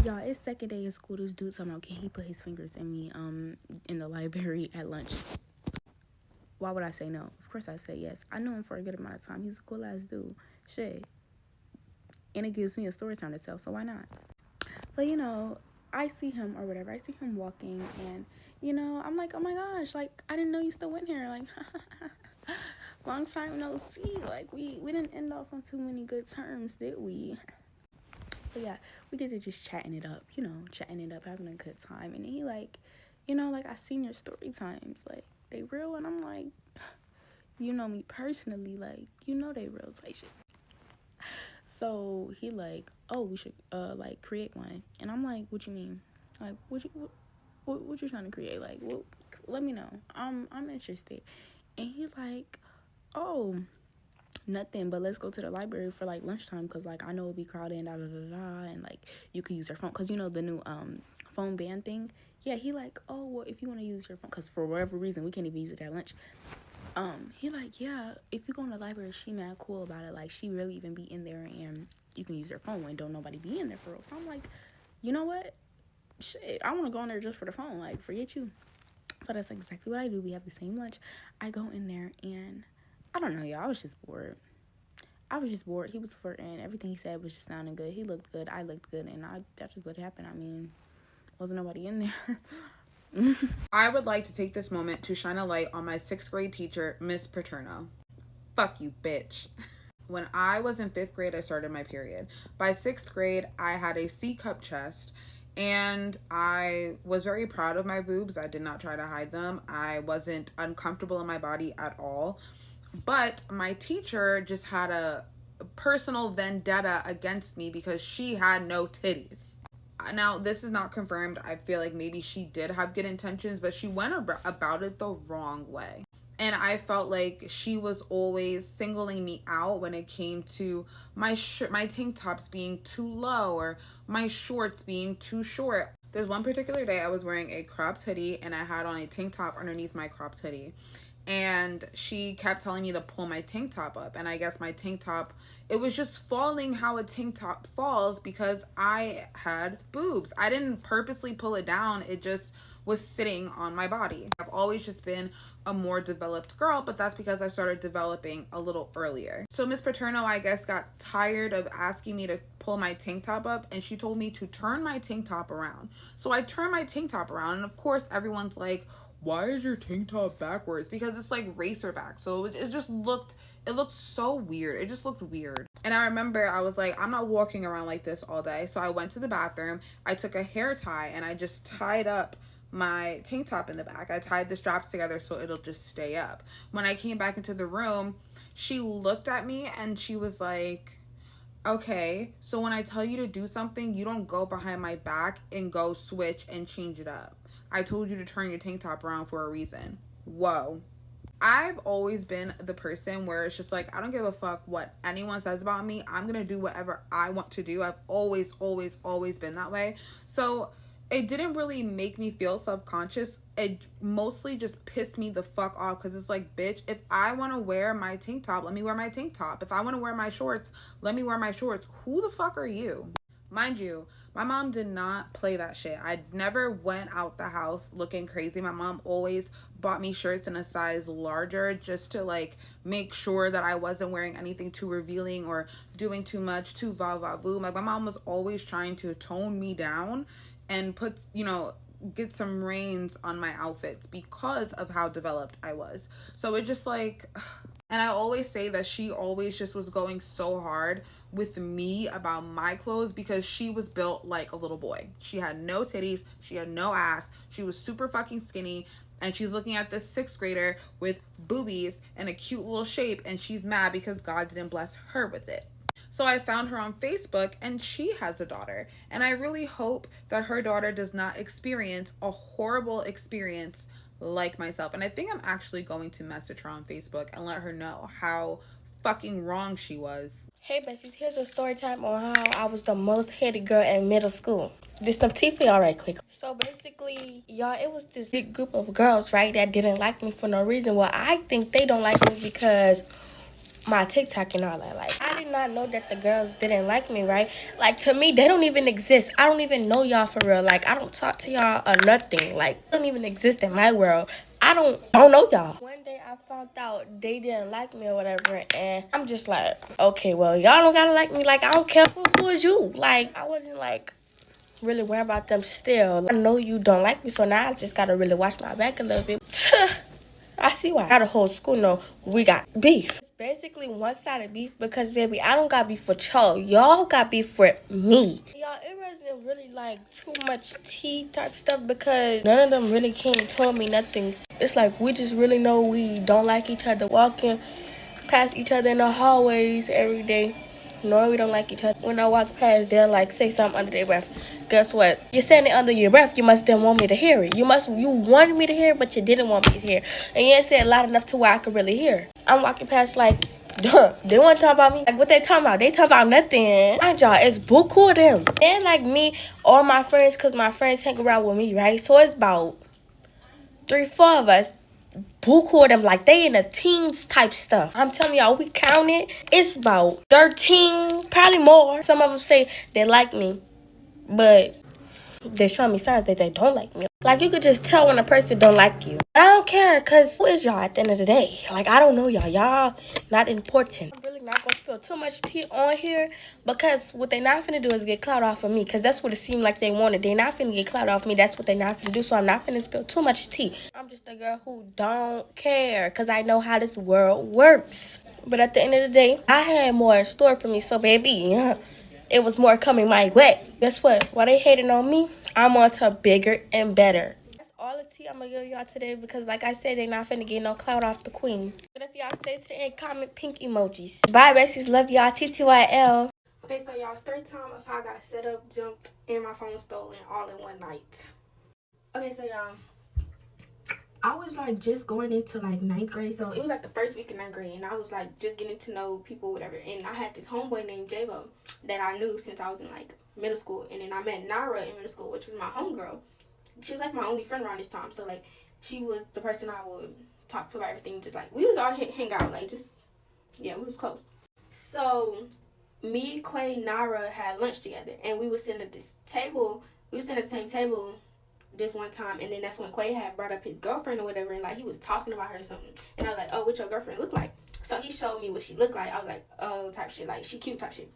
Y'all, it's second day of school. This dude talking about, can he put his fingers in me in the library at lunch? Why would I say no? Of course I say yes. I know him for a good amount of time. He's a cool ass dude. Shit. And it gives me a story time to tell, so why not? So, I see him or whatever. I see him walking and, I'm like, oh my gosh, like, I didn't know you still went here. Like, long time no see. Like, we didn't end off on too many good terms, did we? So, yeah, we get to just chatting it up, having a good time. And he like, I seen your story times. Like, they real? And I'm like, you know me personally. Like, they real type shit. So he like, oh, we should like create one. And I'm like, what you mean? Like, what you trying to create? Like, well, let me know. I'm interested. And he like, oh, nothing, but let's go to the library for like lunchtime, because like I know it'll be crowded and and like you could use your phone, because the new phone ban thing. Yeah, he like, oh well, if you want to use your phone, because for whatever reason we can't even use it at lunch. He like, yeah, if you go in the library, she mad cool about it. Like, she really even be in there and you can use your phone when don't nobody be in there for real. So I'm like, you know what? Shit, I want to go in there just for the phone. Like, forget you. So that's exactly what I do. We have the same lunch. I go in there and I don't know, y'all. I was just bored. He was flirting. Everything he said was just sounding good. He looked good. I looked good. And that's just what happened. I mean, wasn't nobody in there. I would like to take this moment to shine a light on my 6th grade teacher, Miss Paterno. Fuck you, bitch. When I was in 5th grade, I started my period. By 6th grade, I had a C-cup chest, and I was very proud of my boobs. I did not try to hide them. I wasn't uncomfortable in my body at all. But my teacher just had a personal vendetta against me because she had no titties. Now, this is not confirmed. I feel like maybe she did have good intentions, but she went about it the wrong way. And I felt like she was always singling me out when it came to my tank tops being too low or my shorts being too short. There's one particular day I was wearing a cropped hoodie and I had on a tank top underneath my cropped hoodie. And she kept telling me to pull my tank top up. And I guess my tank top, it was just falling how a tank top falls because I had boobs. I didn't purposely pull it down. It just was sitting on my body. I've always just been a more developed girl, but that's because I started developing a little earlier. So Miss Paterno, I guess, got tired of asking me to pull my tank top up, and she told me to turn my tank top around. So I turned my tank top around, and of course everyone's like, why is your tank top backwards? Because it's like racer back. So it looked so weird. It just looked weird. And I remember I was like, I'm not walking around like this all day. So I went to the bathroom. I took a hair tie and I just tied up my tank top in the back. I tied the straps together so it'll just stay up. When I came back into the room, she looked at me and she was like, okay, so when I tell you to do something, you don't go behind my back and go switch and change it up. I told you to turn your tank top around for a reason. Whoa. I've always been the person where it's just like, I don't give a fuck what anyone says about me. I'm going to do whatever I want to do. I've always been that way. So it didn't really make me feel self-conscious. It mostly just pissed me the fuck off because it's like, bitch, if I want to wear my tank top, let me wear my tank top. If I want to wear my shorts, let me wear my shorts. Who the fuck are you? Mind you, my mom did not play that shit. I never went out the house looking crazy. My mom always bought me shirts in a size larger just to like make sure that I wasn't wearing anything too revealing or doing too much, too va-va-voom. Like, my mom was always trying to tone me down and put, get some reins on my outfits because of how developed I was. So it just like... And I always say that she always just was going so hard with me about my clothes because she was built like a little boy. She had no titties. She had no ass. She was super fucking skinny. And she's looking at this 6th grader with boobies and a cute little shape. And she's mad because God didn't bless her with it. So I found her on Facebook and she has a daughter. And I really hope that her daughter does not experience a horrible experience like myself. And I think I'm actually going to message her on Facebook and let her know how fucking wrong she was. Hey Bessies, here's a story time on how I was the most hated girl in middle school. This some tea for y'all right quick. So basically, y'all, it was this big group of girls, right, that didn't like me for no reason. Well, I think they don't like me because my TikTok and all that. Like, I didn't not know that the girls didn't like me, right? Like, to me, they don't even exist. I don't even know y'all for real. Like, I don't talk to y'all or nothing. Like, they don't even exist in my world. I don't know y'all. One day I found out they didn't like me or whatever, and I'm just like, okay, well, y'all don't gotta like me. Like, I don't care who is you. Like, I wasn't like really worried about them still. I know you don't like me, so now I just gotta really watch my back a little bit. I see why. Got a whole school know we got beef. It's basically one-sided beef because, baby, I don't got beef with y'all. Y'all got beef with me. Y'all, it wasn't really like too much tea type stuff because none of them really came and told me nothing. It's like we just really know we don't like each other, walking past each other in the hallways every day. No, we don't like each other. When I walk past, they'll like say something under their breath. Guess what? You're saying it under your breath. You must didn't want me to hear it. You wanted me to hear it, but you didn't want me to hear it. And you ain't said loud enough to where I could really hear. I'm walking past like, duh. They want to talk about me. Like, what they talking about? They talking about nothing. Mind y'all, it's buku of them. And like me, all my friends, because my friends hang around with me, right? So it's about 3-4 of us. Buku of them, like they in the teens type stuff. I'm telling y'all, we counted. It's about 13, probably more. Some of them say they like me, but they show me signs that they don't like me. Like, you could just tell when a person don't like you. I don't care, because who is y'all at the end of the day? Like, I don't know y'all. Y'all not important. I'm really not going to spill too much tea on here because what they not finna do is get clout off of me, because that's what it seemed like they wanted. They not finna get clout off me. That's what they not finna do, so I'm not finna spill too much tea. I'm just a girl who don't care because I know how this world works. But at the end of the day, I had more in store for me, so baby, it was more coming my way. Guess what? While they hating on me, I'm on to bigger and better. That's all the tea I'm gonna give y'all today because, like I said, they not finna get no clout off the queen. But if y'all stay to the end, comment pink emojis. Bye, Bessies. Love y'all. TTYL. Okay, so y'all, story time of how I got set up, jumped, and my phone stolen all in one night. Okay, so y'all, I was like just going into like 9th grade, so it was like the first week of 9th grade, and I was like just getting to know people, whatever. And I had this homeboy named Jabo that I knew since I was in like middle school, and then I met Nara in middle school, which was my homegirl. She was like my only friend around this time, so like she was the person I would talk to about everything. Just like we was all hang out, like just yeah, we was close. So me, Quay, Nara had lunch together, and we was sitting at this table. We was sitting at the same table this one time, and then that's when Quay had brought up his girlfriend or whatever, and like he was talking about her or something, and I was like, oh, what your girlfriend look like? So he showed me what she looked like. I was like, oh, type shit, like she cute type shit.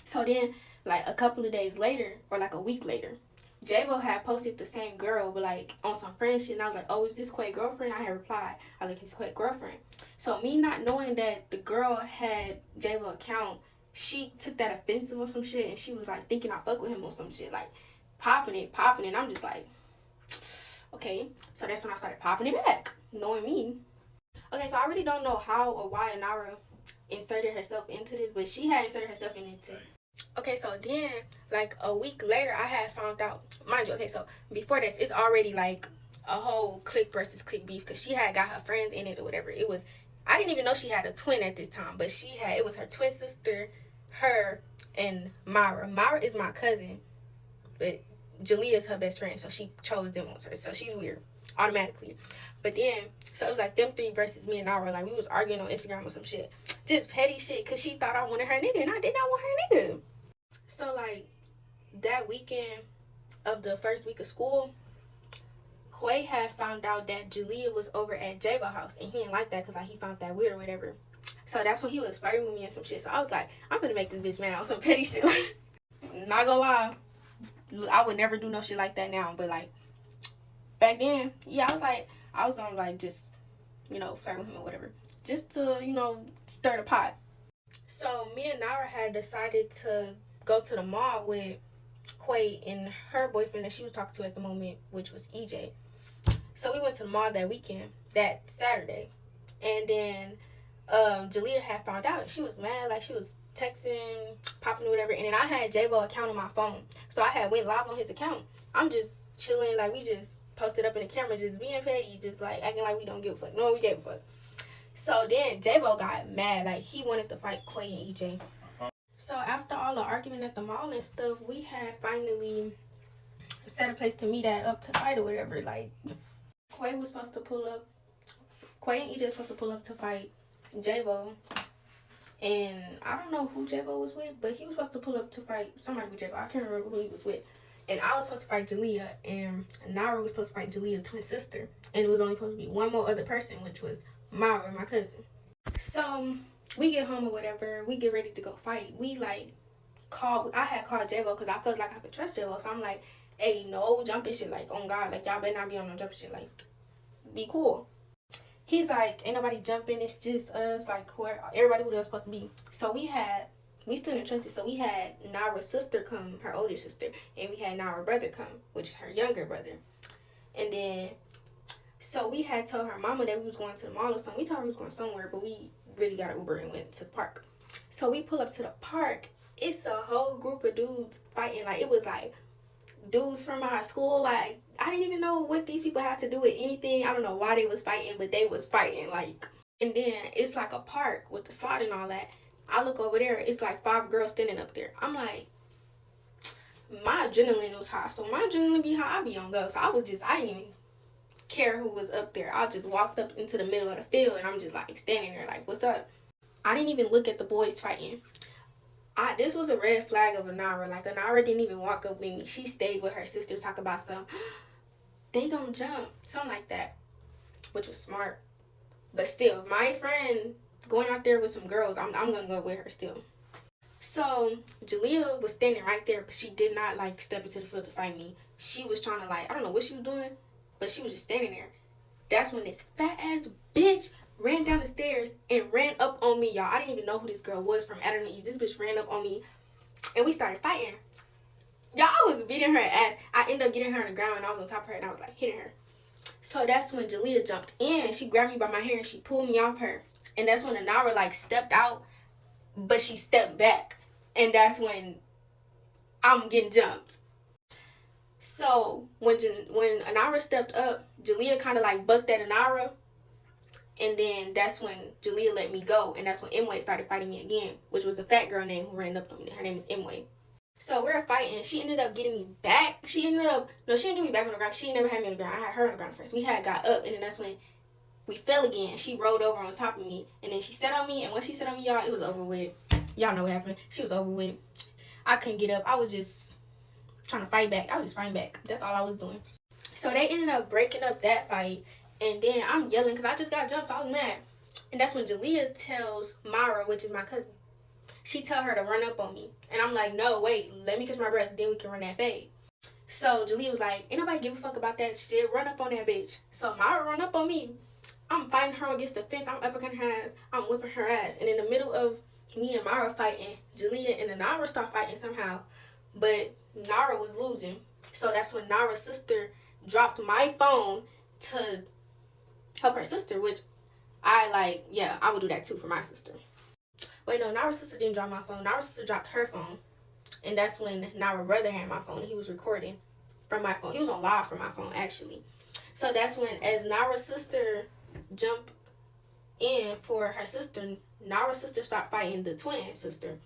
So then like a couple of days later, or like a week later, Javo had posted the same girl, but like on some friend shit, and I was like, oh, is this Quay girlfriend? I had replied, I was like, his Quay girlfriend. So me not knowing that the girl had Javo account, she took that offensive or some shit, and she was like thinking I fuck with him or some shit, like popping it. I'm just like, okay. So that's when I started popping it back, knowing me. Okay, so I really don't know how or why Nara inserted herself into this, but she had inserted herself in it too. Okay, so then like a week later, I had found out, mind you, okay, so before this, it's already like a whole clique versus clique beef because she had got her friends in it or whatever. It was, I didn't even know she had a twin at this time, but it was her twin sister, her, and Myra. Myra is my cousin, but Jalea is her best friend, so she chose them on her. So she's weird automatically. But then, so it was like them three versus me and Nara. Like we was arguing on Instagram or some shit, just petty shit, cause she thought I wanted her nigga and I did not want her nigga. So like that weekend of the first week of school, Quay had found out that Jalea was over at Java house, and he didn't like that because like he found that weird or whatever. So that's when he was flirting with me and some shit. So I was like, I'm gonna make this bitch mad on some petty shit. Like, not gonna lie, I would never do no shit like that now. But like back then, yeah, I was gonna like just, you know, flirt with him or whatever, just to, you know, stir the pot. So me and Nara had decided to go to the mall with Quay and her boyfriend that she was talking to at the moment, which was EJ. So we went to the mall that Saturday, and then Jalea had found out, and she was mad, like she was texting, popping or whatever, and then I had Javo account on my phone, so I had went live on his account. I'm just chilling, like we just posted up in the camera, just being petty, just like acting like we don't give a fuck. No, we gave a fuck. So then Javo got mad, like he wanted to fight Quay and EJ. So after all the argument at the mall and stuff, we had finally set a place to meet up to fight or whatever. Like Quay was supposed to pull up. Quay and EJ was supposed to pull up to fight Javo. And I don't know who Jevo was with, but he was supposed to pull up to fight somebody with Jevo. I can't remember who he was with. And I was supposed to fight Jalea, and Nara was supposed to fight Jalea's twin sister. And it was only supposed to be one more other person, which was Mara, my cousin. So we get home or whatever. We get ready to go fight. We like I had called Jevo because I felt like I could trust Jevo. So I'm like, hey, no jumping shit. Like, oh God, like y'all better not be on no jumping shit. Like, be cool. He's like, ain't nobody jumping. It's just us. Like, everybody who was supposed to be. So we still didn't trust it. So we had Nara's sister come, her older sister, and we had Nara's brother come, which is her younger brother. And then, so we had told her mama that we was going to the mall or something. We told her we was going somewhere, but we really got an Uber and went to the park. So we pull up to the park. It's a whole group of dudes fighting. Like, it was like dudes from our school. Like, I didn't even know what these people had to do with anything. I don't know why they was fighting, but they was fighting. Like, and then it's like a park with the slide and all that. I look over there, it's like 5 girls standing up there. I'm like, my adrenaline was high. So my adrenaline be high, I be on go. So I didn't even care who was up there. I just walked up into the middle of the field and I'm just like standing there like, what's up? I didn't even look at the boys fighting. This was a red flag of Anara. Like, Anara didn't even walk up with me. She stayed with her sister, talk about they gonna jump, something like that, which was smart. But still, my friend going out there with some girls, I'm gonna go with her still. So Jalea was standing right there, but she did not like step into the field to fight me. She was trying to like, I don't know what she was doing, but she was just standing there. That's when this fat ass bitch ran down the stairs and ran up on me, y'all. I didn't even know who this girl was from Adam and Eve. This bitch ran up on me, and we started fighting. Y'all, I was beating her ass. I ended up getting her on the ground, and I was on top of her, and I was like hitting her. So that's when Jalea jumped in. She grabbed me by my hair, and she pulled me off her. And that's when Anara like stepped out, but she stepped back, and that's when I'm getting jumped. So when Anara stepped up, Jalea kind of like bucked at Anara. And then that's when Jalea let me go. And that's when Imwe started fighting me again, which was the fat girl name who ran up on me. Her name is Imwe. So we're fighting. She ended up getting me back. She didn't get me back on the ground. She never had me on the ground. I had her on the ground first. We had got up, and then that's when we fell again. She rolled over on top of me. And then she sat on me. And when she sat on me, y'all, it was over with. Y'all know what happened. She was over with. I couldn't get up. I was just trying to fight back. I was just fighting back. That's all I was doing. So they ended up breaking up that fight. And then I'm yelling because I just got jumped, so I was mad. And that's when Jalea tells Mara, which is my cousin, she tell her to run up on me. And I'm like, no, wait, let me catch my breath, then we can run that fade. So Jalea was like, ain't nobody give a fuck about that shit, run up on that bitch. So Mara run up on me. I'm fighting her against the fence, I'm uppercutting her ass, I'm whipping her ass. And in the middle of me and Mara fighting, Jalea and Nara start fighting somehow. But Nara was losing. So that's when Nara's sister dropped my phone to help her sister, which I would do that too for my sister. Wait, no, Nara's sister didn't drop my phone. Nara's sister dropped her phone. And that's when Nara's brother had my phone. He was recording from my phone. He was on live from my phone, actually. So that's when, as Nara's sister jumped in for her sister, Nara's sister stopped fighting the twin sister.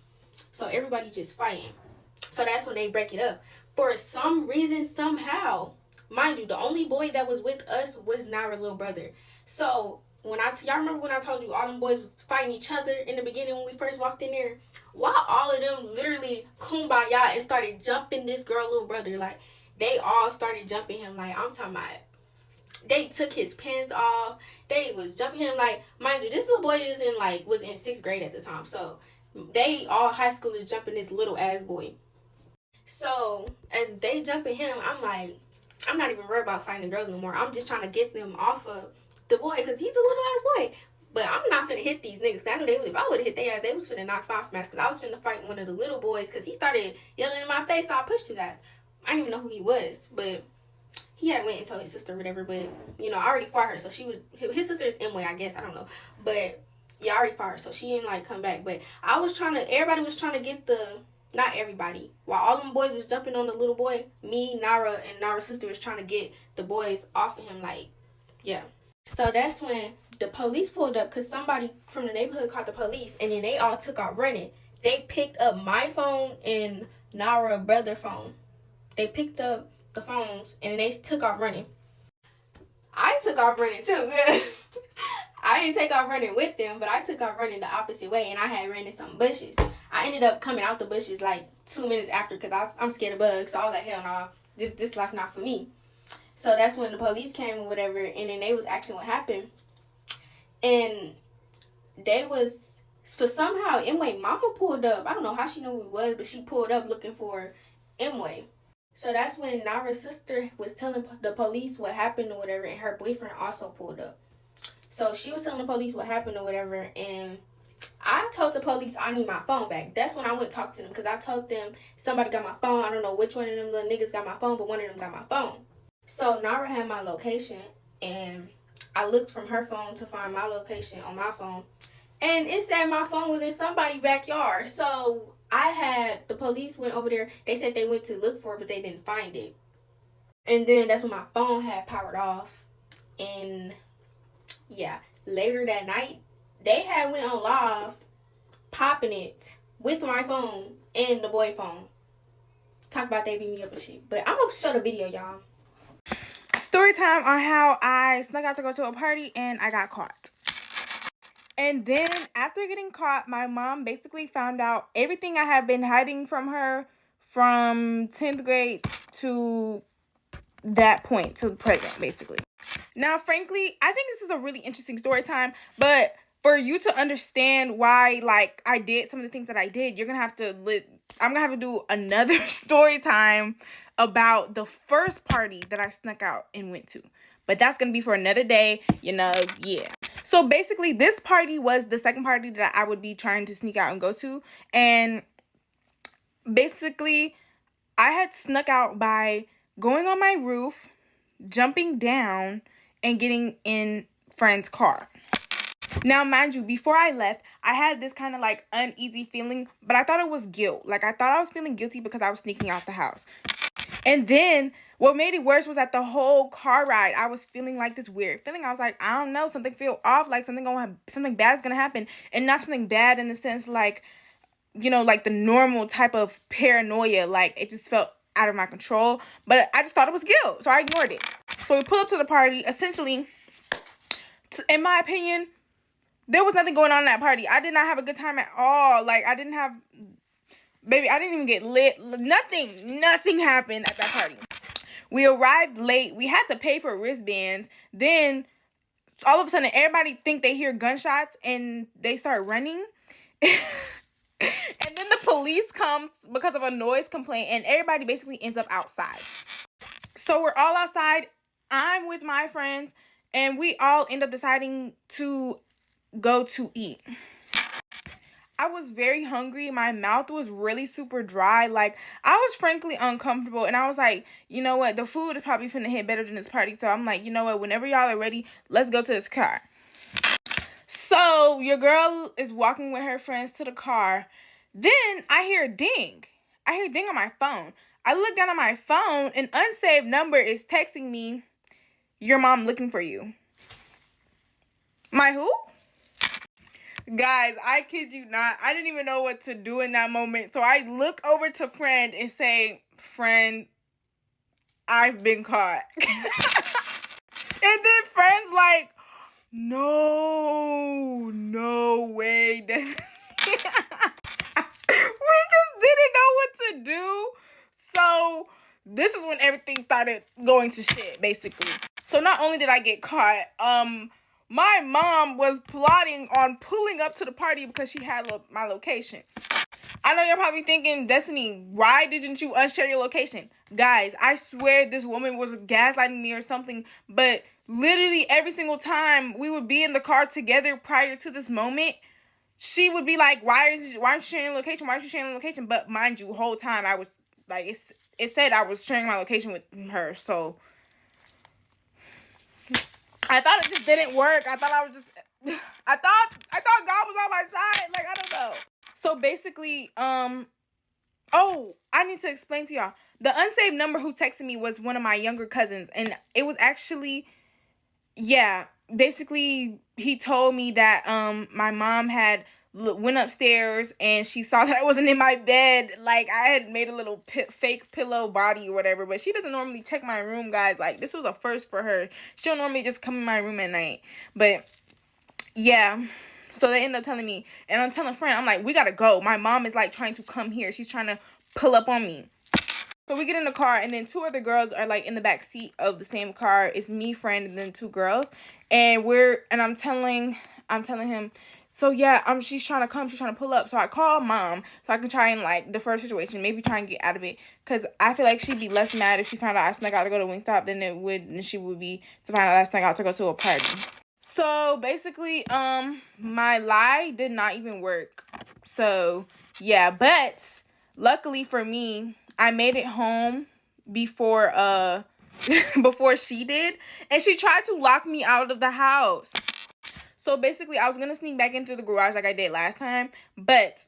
So everybody just fighting. So that's when they break it up. For some reason, somehow, mind you, the only boy that was with us was Nara's little brother. So y'all remember when I told you all them boys was fighting each other in the beginning when we first walked in there? Why all of them literally kumbaya and started jumping this girl little brother? Like, they all started jumping him. Like, I'm talking about, they took his pants off. They was jumping him. Like, mind you, this little boy was in 6th grade at the time. So they all high schoolers jumping this little ass boy. So as they jumping him, I'm like, I'm not even worried about fighting the girls no more. I'm just trying to get them off of the boy because he's a little ass boy. But I'm not finna hit these niggas. I knew if I would have hit their ass, they was finna knock off mask. Because I was finna fight one of the little boys because he started yelling in my face. So I pushed his ass. I didn't even know who he was. But he had went and told his sister or whatever. But, I already fought her. So his sister is Emily, I guess. I don't know. But, yeah, I already fought her. So she didn't, come back. But everybody was trying to get not everybody. While all them boys was jumping on the little boy, me, Nara, and Nara's sister was trying to get the boys off of him, yeah. So that's when the police pulled up because somebody from the neighborhood called the police, and then they all took off running. They picked up my phone and Nara's brother's phone. They picked up the phones, and they took off running. I took off running, too. I didn't take off running with them, but I took off running the opposite way, and I had ran in some bushes. I ended up coming out the bushes like 2 minutes after because I'm scared of bugs. So I was like, hell no, this life not for me. So that's when the police came or whatever, and then they was asking what happened. And they was, so somehow Emway mama pulled up. I don't know how she knew who it was, but she pulled up looking for Emway. So that's when Nara's sister was telling the police what happened or whatever, and her boyfriend also pulled up. So she was telling the police what happened or whatever, and I told the police I need my phone back. That's when I went to talk to them, because I told them somebody got my phone. I don't know which one of them little niggas got my phone, but one of them got my phone. So Nara had my location, and I looked from her phone to find my location on my phone, and it said my phone was in somebody's backyard. So the police went over there. They said they went to look for it, but they didn't find it. And then that's when my phone had powered off. And yeah, later that night, they had went on live, popping it with my phone and the boy phone. Talk about they beat me up and shit. But I'm gonna show the video, y'all. Story time on how I snuck out to go to a party and I got caught. And then after getting caught, my mom basically found out everything I had been hiding from her from 10th grade to that point, to present, basically. Now, frankly, I think this is a really interesting story time, but for you to understand why, like, I did some of the things that I did, you're gonna have to I'm gonna have to do another story time about the first party that I snuck out and went to. But that's gonna be for another day, yeah. So basically, this party was the second party that I would be trying to sneak out and go to. And basically, I had snuck out by going on my roof, jumping down, and getting in friend's car. Now, mind you, before I left, I had this kind of like uneasy feeling, but I thought it was guilt. Like, I thought I was feeling guilty because I was sneaking out the house. And then what made it worse was that the whole car ride, I was feeling like this weird feeling. I was like, I don't know, something feel off, like something bad is gonna happen. And not something bad in the sense like, like the normal type of paranoia. Like, it just felt out of my control. But I just thought it was guilt, so I ignored it. So we pull up to the party. Essentially, in my opinion, there was nothing going on in that party. I did not have a good time at all. Like, I didn't even get lit. Nothing happened at that party. We arrived late. We had to pay for wristbands. Then, all of a sudden, everybody think they hear gunshots, and they start running. And then the police comes because of a noise complaint, and everybody basically ends up outside. So we're all outside. I'm with my friends, and we all end up deciding to go to eat. I was very hungry. My mouth was really super dry. Like, I was frankly uncomfortable, and I was like, you know what? The food is probably finna hit better than this party. So I'm like, you know what? Whenever y'all are ready, let's go to this car. So your girl is walking with her friends to the car. Then I hear a ding. I hear a ding on my phone. I look down at my phone. An unsaved number is texting me, your mom looking for you. My who? Guys, I kid you not. I didn't even know what to do in that moment. So I look over to friend and say, friend, I've been caught. And then friend's like, no way. We just didn't know what to do. So this is when everything started going to shit, basically. So not only did I get caught, my mom was plotting on pulling up to the party because she had my location. I know you're probably thinking, Destiny, why didn't you unshare your location? Guys, I swear this woman was gaslighting me or something, but literally every single time we would be in the car together prior to this moment, she would be like, why aren't you sharing your location? Why aren't you sharing your location? But mind you, the whole time I was like, it said I was sharing my location with her, so I thought it just didn't work. I thought I thought God was on my side. Like, I don't know. So basically, oh, I need to explain to y'all. The unsaved number who texted me was one of my younger cousins, and it was actually, yeah, basically he told me that my mom had went upstairs and she saw that I wasn't in my bed. Like, I had made a little fake pillow body or whatever, but she doesn't normally check my room, guys. Like, this was a first for her. She don't normally just come in my room at night. But yeah. So they end up telling me, and I'm telling friend, I'm like, we gotta go. My mom is like trying to come here. She's trying to pull up on me. So we get in the car, and then two other girls are like in the back seat of the same car. It's me, friend, and then two girls. And I'm telling him, so yeah, she's trying to come, she's trying to pull up. So I call mom so I can try and like defer the situation, maybe try and get out of it. Cause I feel like she'd be less mad if she found out I snuck out to go to Wingstop than she would be to find out I snuck out to go to a party. So basically, my lie did not even work. So yeah, but luckily for me, I made it home before before she did, and she tried to lock me out of the house. So basically, I was gonna sneak back into the garage like I did last time, but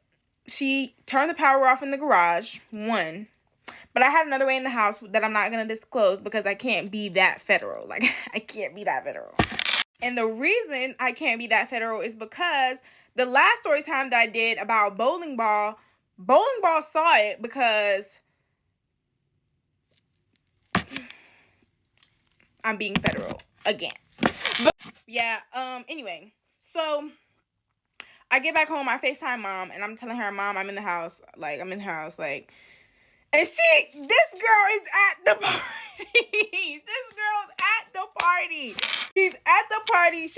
she turned the power off in the garage, one. But I had another way in the house that I'm not gonna disclose because I can't be that federal. Like, I can't be that federal. And the reason I can't be that federal is because the last story time that I did about bowling ball saw it because I'm being federal again. But yeah, anyway, so I get back home, I FaceTime mom, and I'm telling her, Mom, I'm in the house, like, and this girl is at the party. This girl's at the party. She's at the party.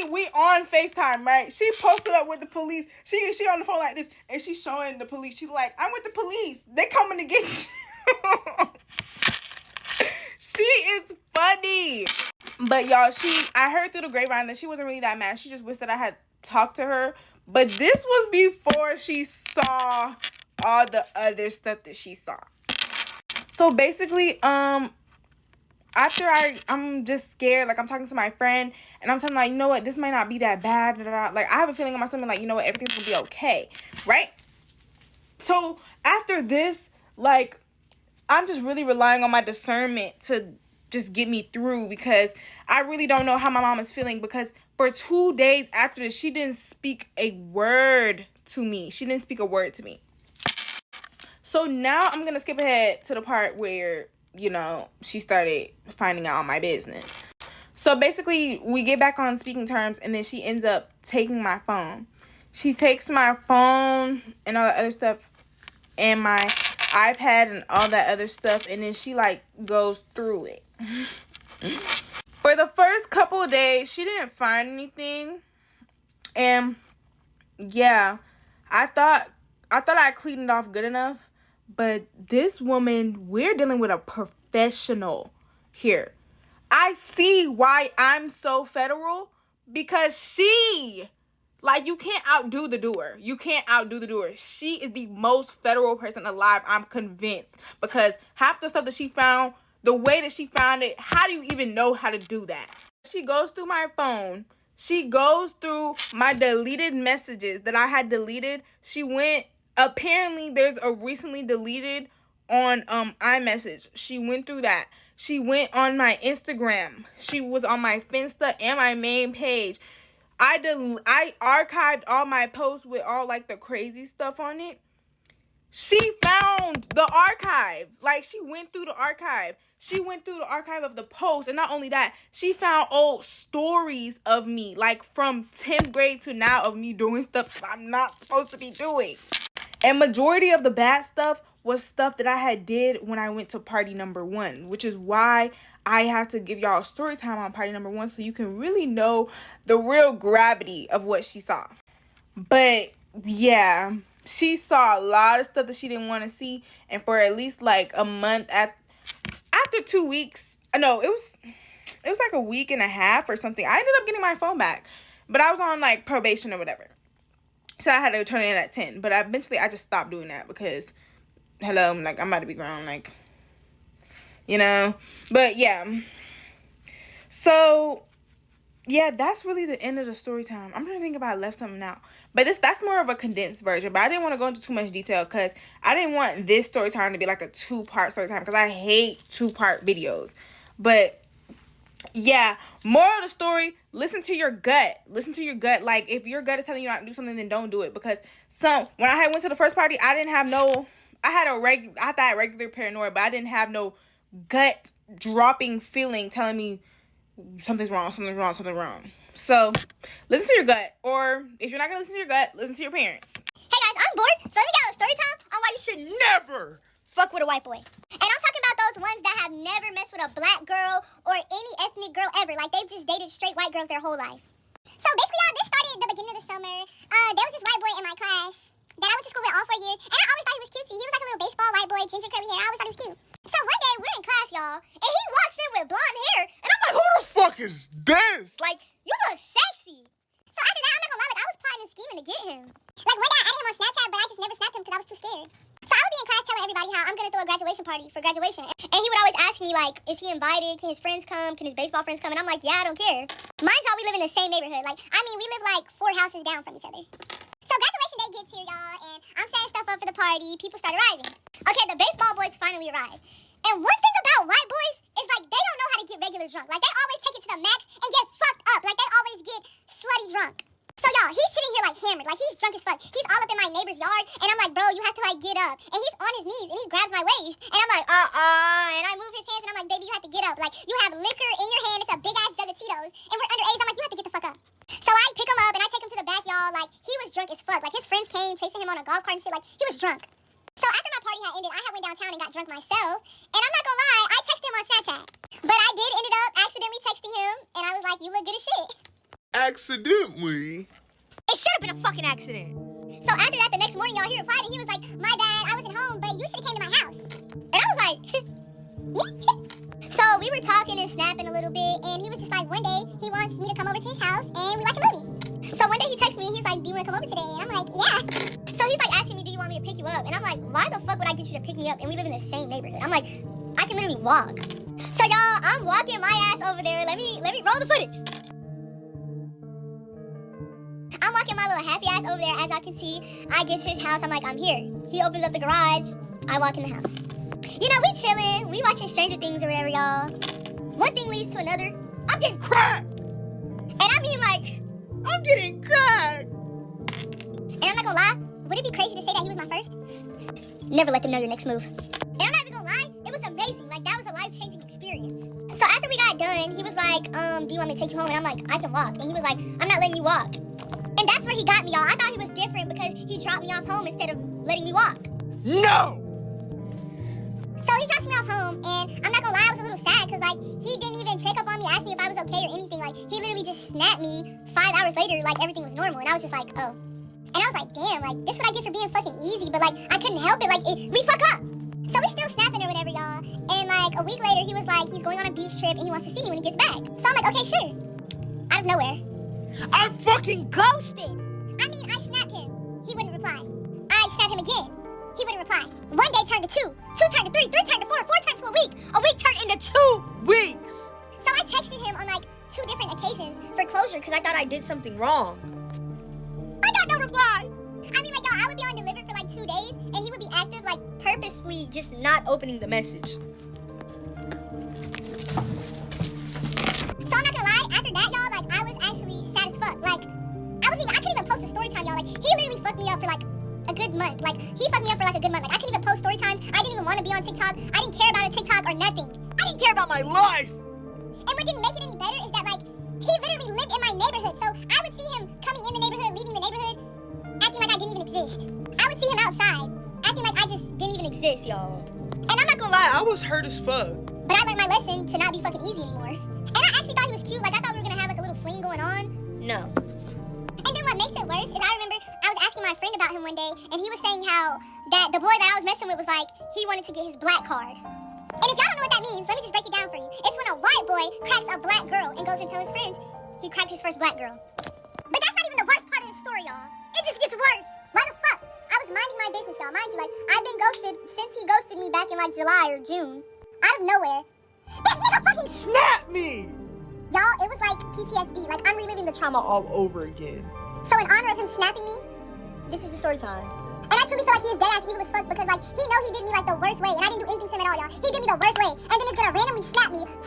We on FaceTime, right? She posted up with the police. She on the phone like this, and she's showing the police. She's like, I'm with the police. They coming to get you. She is funny. But y'all, I heard through the grapevine that she wasn't really that mad. She just wished that I had talked to her. But this was before she saw all the other stuff that she saw. So basically, after I'm just scared, like I'm talking to my friend, and I'm telling her, like, you know what, this might not be that bad. Like, I have a feeling in my stomach, like, you know what, everything's gonna be okay, right? So after this, like, I'm just really relying on my discernment to just get me through, because I really don't know how my mom is feeling, because for 2 days after this, she didn't speak a word to me. So now I'm gonna skip ahead to the part where, you know, she started finding out my business. So basically, we get back on speaking terms, and then she ends up taking my phone. She takes my phone and all the other stuff, and my iPad and all that other stuff, and then she like goes through it. For the first couple of days, she didn't find anything, and yeah, I thought I cleaned it off good enough. But this woman, we're dealing with a professional here. I see why I'm so federal, because you can't outdo the doer. She is the most federal person alive, I'm convinced. Because half the stuff that she found, the way that she found it, how do you even know how to do that? She goes through my phone. She goes through my deleted messages that I had deleted. Apparently, there's a recently deleted on iMessage. She went through that. She went on my Instagram. She was on my Finsta and my main page. I archived all my posts with all like the crazy stuff on it. She found the archive. Like, she went through the archive. She went through the archive of the post. And not only that, she found old stories of me, like from 10th grade to now, of me doing stuff that I'm not supposed to be doing. And majority of the bad stuff was stuff that I had did when I went to party number 1, which is why I have to give y'all a story time on party number 1, so you can really know the real gravity of what she saw. But yeah, she saw a lot of stuff that she didn't want to see, and for at least like a month, after 2 weeks, no, it was like a week and a half or something, I ended up getting my phone back, but I was on like probation or whatever. So I had to return it at 10. But eventually I just stopped doing that because, hello, like, I'm about to be grown, like, you know. But yeah. So, yeah, that's really the end of the story time. I'm trying to think if I left something out. But that's more of a condensed version. But I didn't want to go into too much detail because I didn't want this story time to be like a 2-part story time, because I hate 2-part videos. But yeah, moral of the story, listen to your gut. Like, if your gut is telling you not to do something, then don't do it. Because when I went to the first party, I had regular paranoia, but I didn't have no gut dropping feeling telling me something's wrong. So, listen to your gut. Or, if you're not going to listen to your gut, listen to your parents. Hey guys, I'm bored, so let me get a story time on why you should never fuck with a white boy. And I'm talking about those ones that have never messed with a black girl or any ethnic girl ever. Like, they've just dated straight white girls their whole life. So basically, y'all, this started at the beginning of the summer. There was this white boy in my class that I went to school with all 4 years, and I always thought he was cutesy. He was like a little baseball white boy, ginger curly hair. I always thought he was cute. So one day, we're in class, y'all, and he walks in with blonde hair, and I'm like, who the fuck is this? Like, you look sexy. So after that, I'm not gonna lie, like, I was plotting and scheming to get him. Like, one day I added him on Snapchat, but I just never snapped him because I was too scared. So I would be in class telling everybody how I'm gonna throw a graduation party for graduation. And he would always ask me, like, is he invited? Can his friends come? Can his baseball friends come? And I'm like, yeah, I don't care. Mind y'all, we live in the same neighborhood. Like, I mean, we live like 4 houses down from each other. So graduation day gets here, y'all, and I'm setting stuff up for the party. People start arriving. Okay, the baseball boys finally arrive. And one thing about white boys is, like, they don't know how to get regular drunk. Like, they always take it to the max and get fucked up. Like, they always get slutty drunk. So, y'all, he's sitting here, like, hammered. Like, he's drunk as fuck. He's all up in my neighbor's yard, and I'm like, bro, you have to, like, get up. And he's on his knees, and he grabs my waist. And I'm like, and I move his hands, and I'm like, baby, you have to get up. Like, you have liquor in your hand. It's a big-ass jug of Tito's, and we're underage. I'm like, you have to get the fuck up. So I pick him up, and I take him to the back, y'all. Like, he was drunk as fuck. Like, his friends came chasing him on a golf cart and shit. Like, he was drunk. So after my party had ended, I had went downtown and got drunk myself. And I'm not gonna lie, I texted him on Snapchat. But I did ended up accidentally texting him, and I was like, you look good as shit. Accidentally? It should have been a fucking accident. So after that, the next morning, y'all, he replied, and he was like, my bad, I wasn't home, but you should have came to my house. And I was like, So we were talking and snapping a little bit, and he was just like, one day, he wants me to come over to his house, and we watch a movie. So one day he texts me, and he's like, do you want to come over today? And I'm like, yeah. So he's like asking me, do you want me to pick you up? And I'm like, why the fuck would I get you to pick me up? And we live in the same neighborhood. I'm like, I can literally walk. So y'all, I'm walking my ass over there. Let me roll the footage. I'm walking my little happy ass over there. As y'all can see, I get to his house. I'm like, I'm here. He opens up the garage. I walk in the house. You know, we chilling. We watching Stranger Things or whatever, y'all. One thing leads to another. I'm getting cracked. And I mean, like, I'm getting cracked. And I'm not gonna lie, would it be crazy to say that he was my first? Never let them know your next move. And I'm not even gonna lie, it was amazing. Like, that was a life-changing experience. So after we got done, he was like, do you want me to take you home? And I'm like, I can walk. And he was like, I'm not letting you walk. And that's where he got me, y'all. I thought he was different because he dropped me off home instead of letting me walk. No! So he drops me off home, and I'm not gonna lie, I was a little sad because, like, he didn't even check up on me, ask me if I was okay or anything. Like, he literally just snapped me 5 hours later, like, everything was normal. And I was just like, oh. And I was like, damn, like, this is what I get for being fucking easy. But, like, I couldn't help it. Like, we fuck up. So we still snapping or whatever, y'all. And, like, a week later, he was like, he's going on a beach trip, and he wants to see me when he gets back. So I'm like, okay, sure. Out of nowhere. I'm fucking Ghosted. I mean, I snapped him. He wouldn't reply. I snapped him again. He wouldn't reply. 1 day turned to 2. 2 turned to 3. 3 turned to 4. 4 turned to a week. A week turned into 2 weeks. So I texted him on, like, 2 different occasions for closure because I thought I did something wrong. I got no reply. I mean, like, y'all, I would be on delivered for, like, 2 days, and he would be active, like, purposefully just not opening the message. So I'm not gonna lie, after that, y'all, like, I was actually sad as fuck. Like, I couldn't even post a story time, y'all. Like, he literally fucked me up for, like, a good month. Like, he fucked me up for, like, a good month. Like, I couldn't even post story times. I didn't even want to be on TikTok. I didn't care about a TikTok or nothing. I didn't care about my life. And what didn't make it any better is that, like, he literally lived in my neighborhood. So I would see him coming in the neighborhood, leaving the neighborhood, acting like I didn't even exist. I would see him outside, acting like I just didn't even exist, y'all. And I'm not gonna lie, I was hurt as fuck. but I learned my lesson to not be fucking easy anymore. And I actually thought he was cute. Like, I thought we were gonna have, like, a little fling going on. No. And then what makes it worse is I remember I was asking my friend about him one day, and he was saying how that the boy that I was messing with was like, he wanted to get his black card. And if y'all don't know what that means, let me just break it down for you. It's when a white boy cracks a black girl and goes and tells his friends he cracked his first black girl. But that's not even the worst part of the story, y'all. It just gets worse. Why the fuck? I was minding my business, y'all. Mind you, like, I've been ghosted since he ghosted me back in, like, July or June. Out of nowhere. This nigga fucking Snap me! Y'all, it was like PTSD. Like, I'm reliving the trauma All over again. So in honor of him snapping me, this is the story time. And I truly feel like he is dead-ass evil as fuck because, like, he know he did me, like, the worst way. And I didn't do anything to him at all, y'all. He did me the worst way. And then he's gonna randomly snap me 2 months